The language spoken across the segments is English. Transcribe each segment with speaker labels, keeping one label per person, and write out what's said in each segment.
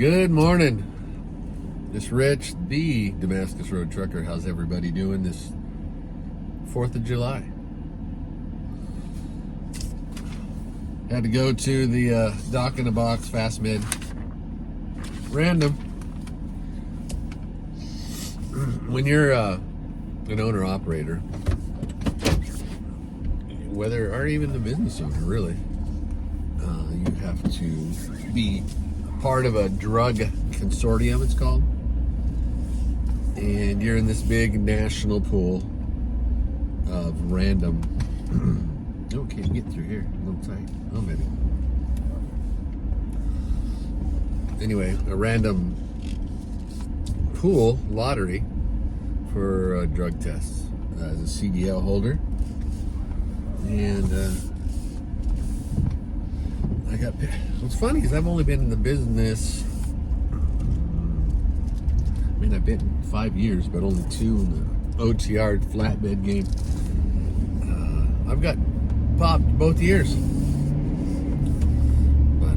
Speaker 1: Good morning. This Rich, the Damascus Road Trucker. How's everybody doing this 4th of July? Had to go to the Dock in the Box Fast Mid. Random. When you're an owner-operator, whether, or even the business owner, really, you have to be part of a drug consortium, it's called, and you're in this big national pool of random. Oh, can't get through here. A little tight. Oh, maybe. Anyway, a random pool lottery for drug tests as a CDL holder, and I got. What's funny is I've only been in the business. I mean, I've been 5 years, but only 2 in the OTR flatbed game. I've got popped both years, but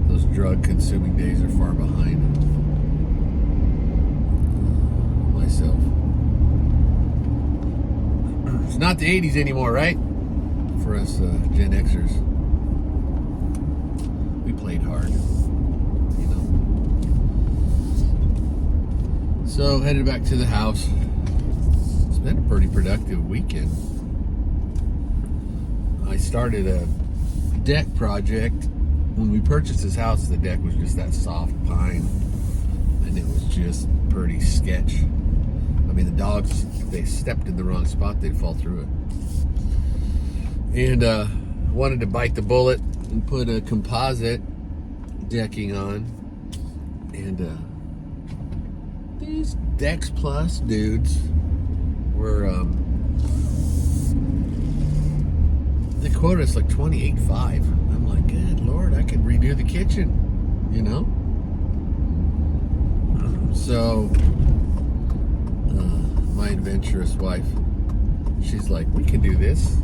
Speaker 1: those drug-consuming days are far behind myself. It's not the 80s anymore, right? For us Gen Xers. We played hard, you know. So headed back to the house. It's been a pretty productive weekend. I started a deck project. When we purchased this house, the deck was just that soft pine, and it was just pretty sketch. I mean, the dogs, if they stepped in the wrong spot, they'd fall through it. And wanted to bite the bullet and put a composite decking on, and these Dex Plus dudes were they quoted us like $28,500. I'm like, good Lord, I could redo the kitchen, you know. So my adventurous wife, she's like, we can do this.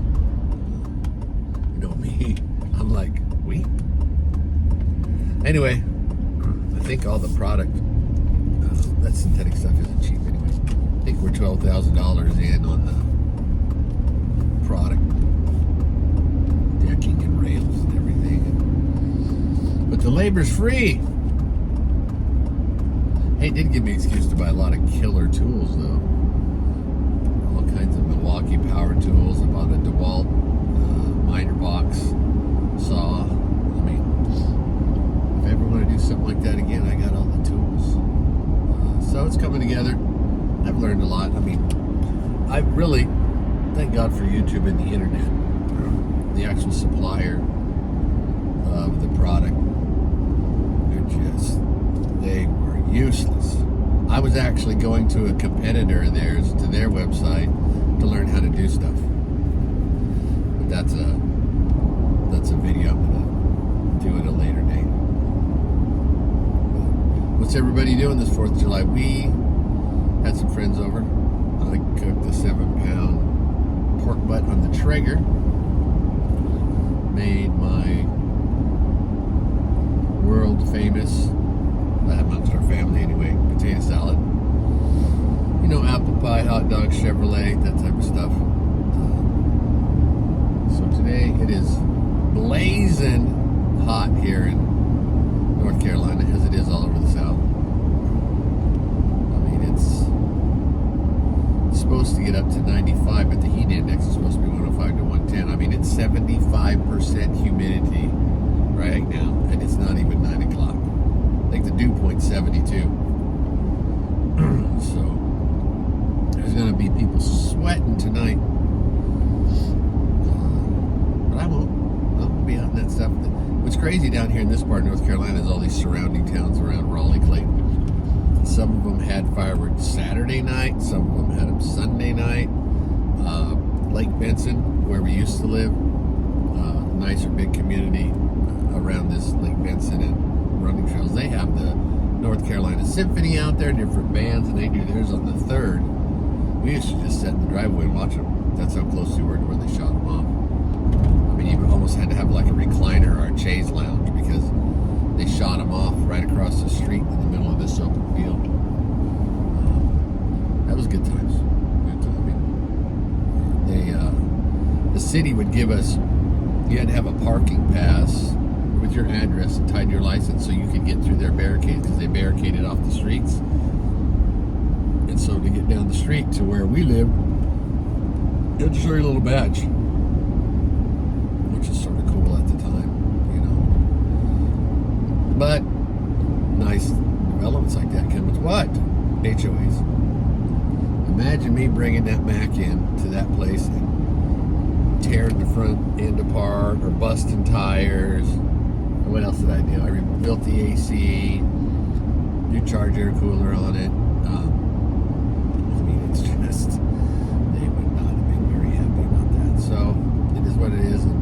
Speaker 1: You know me, I'm like, we? Anyway, I think all the product, that synthetic stuff isn't cheap anyway. I think we're $12,000 in on the product, decking and rails and everything. But the labor's free. Hey, it did give me an excuse to buy a lot of killer tools, though. All kinds of Milwaukee power tools. I bought a DeWalt miter box saw. I mean, if I ever want to do something like that again, I got all the tools. So it's coming together. I've learned a lot. I mean, I really thank God for YouTube and the internet. The actual supplier of the product, they were useless. I was actually going to a competitor of theirs, to their website, to learn how to do stuff. But that's a video I'm gonna do at a later date. What's everybody doing this 4th of July? We had some friends over. I cooked a 7-pound pork butt on the Traeger. Made my world famous, amongst our family anyway, potato salad. You know, apple pie, hot dog, Chevrolet, that type of stuff. So today it is blazing hot here in North Carolina, as it is all over the South. I mean, it's supposed to get up to 95, but the heat index is supposed to be 105 to 110. I mean, it's 75% humidity right now, and it's not even 9 o'clock. I think the dew point's 72. So there's going to be people sweating tonight. But I won't. I'll be out in that stuff. What's crazy down here in this part of North Carolina is all these surrounding towns around Raleigh, Clayton. Some of them had fireworks Saturday night. Some of them had them Sunday night. Lake Benson, where we used to live, nicer big community around this Lake Benson and running trails. They have the North Carolina Symphony out there, different bands, and they do theirs on the 3rd. We used to just sit in the driveway and watch them. That's how close we were to where they shot them off. I mean, you almost had to have like a recliner or a chaise lounge because they shot them off right city would give us, you had to have a parking pass with your address and tied to your license so you could get through their barricades, because they barricaded off the streets. And so to get down the street to where we live, you had to show your little badge, which is sort of cool at the time, you know. But nice developments like that come with what? HOAs. Imagine me bringing that Mac in to that place and tearing the front end apart or busting tires. What else did I do? I rebuilt the AC, new charge air cooler on it. I mean, it's just, they would not have been very happy about that. So it is what it is. And,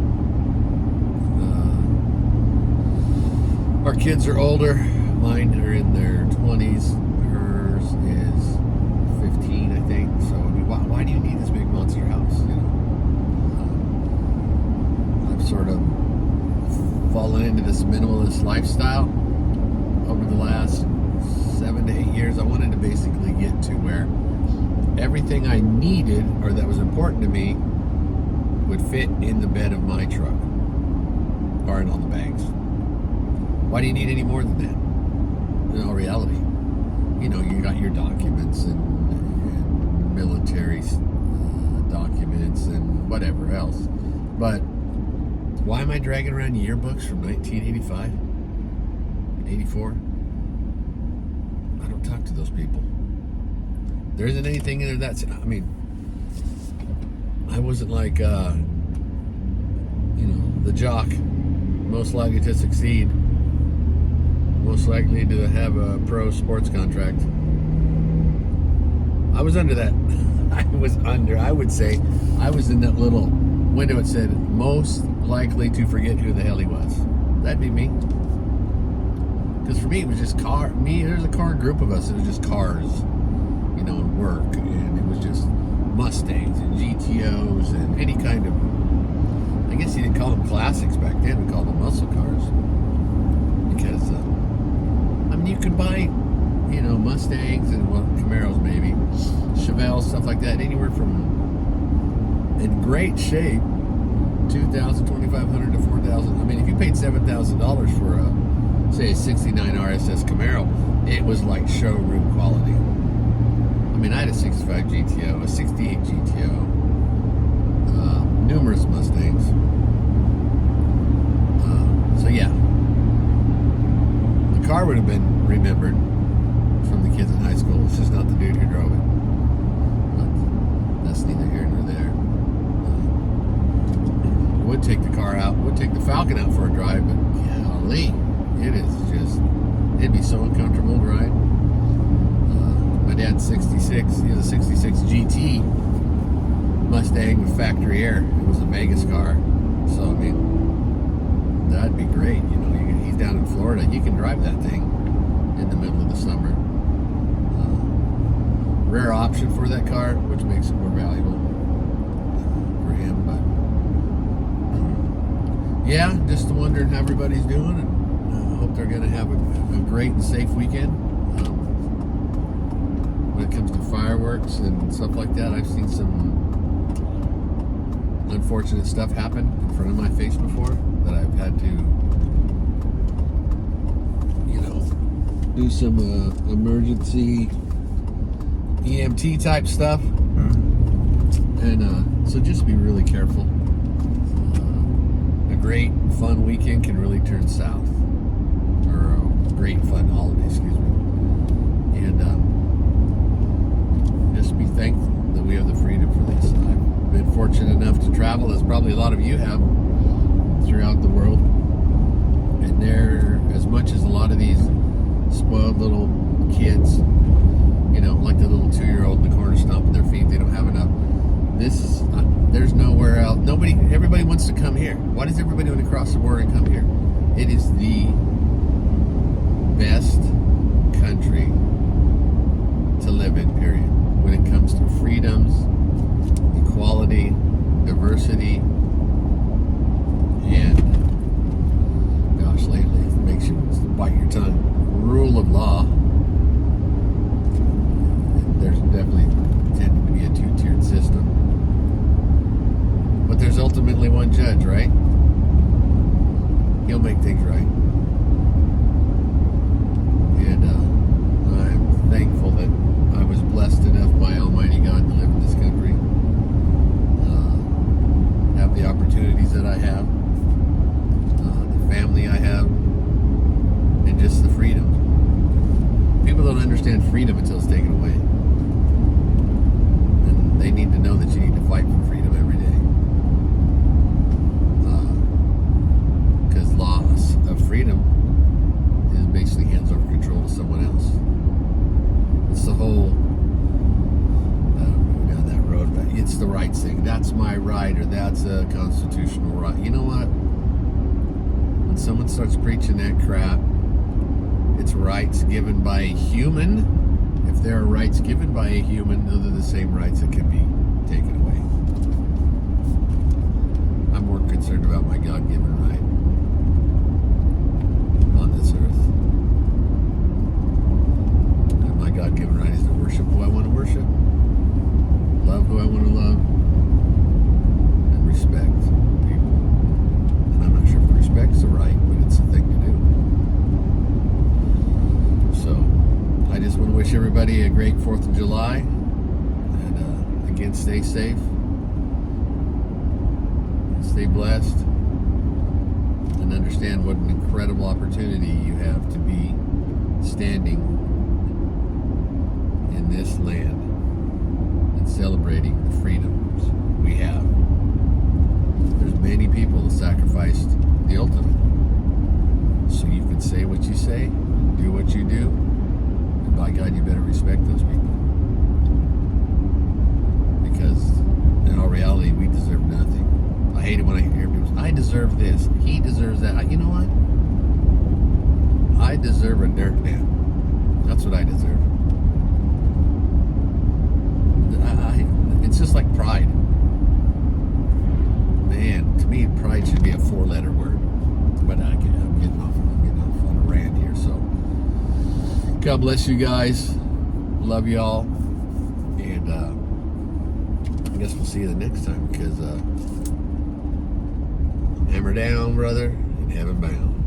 Speaker 1: our kids are older. Mine are in their 20s. Hers is 15, I think. So I mean, why do you need this big monster house? You know, I've sort of fallen into this minimalist lifestyle over the last 7 to 8 years. I wanted to basically get to where everything I needed or that was important to me would fit in the bed of my truck or in all the bags. Why do you need any more than that? In all reality, you know, you got your documents and military documents and whatever else, but why am I dragging around yearbooks from 1985, 84? I don't talk to those people. There isn't anything in there that's, I mean, I wasn't like, you know, the jock, most likely to succeed, most likely to have a pro sports contract. I was under that. I would say, I was in that little window that said, most likely to forget who the hell he was. That'd be me. Because for me, it was just there's a car group of us. It was just cars, you know, and work. And it was just Mustangs and GTOs and any kind of, I guess you didn't call them classics back then. We called them muscle cars. Because, I mean, you could buy, you know, Mustangs and Camaros maybe, Chevelles, stuff like that, anywhere from, in great shape, $2,000, $2,500 to $4,000. I mean, if you paid $7,000 for a, say, a '69 RSS Camaro, it was like showroom quality. I mean, I had a '65 GTO, a '68 GTO, numerous Mustangs. So yeah, the car would have been remembered from the kids in high school. It's just not the dude who drove it. But that's neither here nor there. Would take the car out, would take the Falcon out for a drive, but golly, it'd be so uncomfortable to ride. My dad's 66, he has a 66 GT Mustang with factory air. It was a Vegas car. So, I mean, that'd be great. You know, he's down in Florida, you can drive that thing in the middle of the summer. Rare option for that car, which makes it more valuable for him, but yeah, just wondering how everybody's doing, and I hope they're going to have a great and safe weekend. When it comes to fireworks and stuff like that, I've seen some unfortunate stuff happen in front of my face before that I've had to, you know, do some emergency EMT type stuff. And so just be really careful. Great fun weekend can really turn south, or a great fun holiday, excuse me, and just be thankful that we have the freedom for this. I've been fortunate enough to travel, as probably a lot of you have, throughout the world, and there, as much as a lot of these spoiled little kids, you know, like the little 2-year-old in the corner stomping their feet, they don't have enough. There's nowhere else. Everybody wants to come here. Why does everybody want to cross the border and come here? It is the best country to live in, period. When it comes to freedoms, equality, diversity, and gosh, lately it makes you bite your tongue. Rule of law. There's definitely tending to be a two-tiered system. But there's ultimately one judge, right? He'll make things right. And I'm thankful that I was blessed enough by Almighty God to live in this country. Have the opportunities that I have, the family I have, and just the freedom. People don't understand freedom until it's taken away. And they need to know that you need to fight for freedom every day. Because loss of freedom is basically hands over control to someone else. It's the whole, I don't go down that road, but it's the rights thing. That's my right, or that's a constitutional right. You know what? When someone starts preaching that crap, it's rights given by a human. If there are rights given by a human, those are the same rights that can be taken away. I'm more concerned about my God-given right on this earth. And my God-given right is to worship who I want to worship, love who I want to love, and respect people. And I'm not sure if respect's the right, but it's the thing to do. So, I just want to wish everybody a great 4th of July. And again, stay safe. Stay blessed. And understand what an incredible opportunity you have to be standing in this land and celebrating the freedoms we have. There's many people that sacrificed the ultimate. So you can say what you say, do what you do, and by God, you better respect those people. Because in all reality, we deserve nothing. I hate it when I hear people say, I deserve this, he deserves that. You know what? I deserve a dirt nap. That's what I deserve. It's just like pride. Man, to me, pride should be a 4-letter word. But I'm getting off on a rant here. So, God bless you guys. Love y'all. And I guess we'll see you the next time, because hammer down, brother, and heaven bound.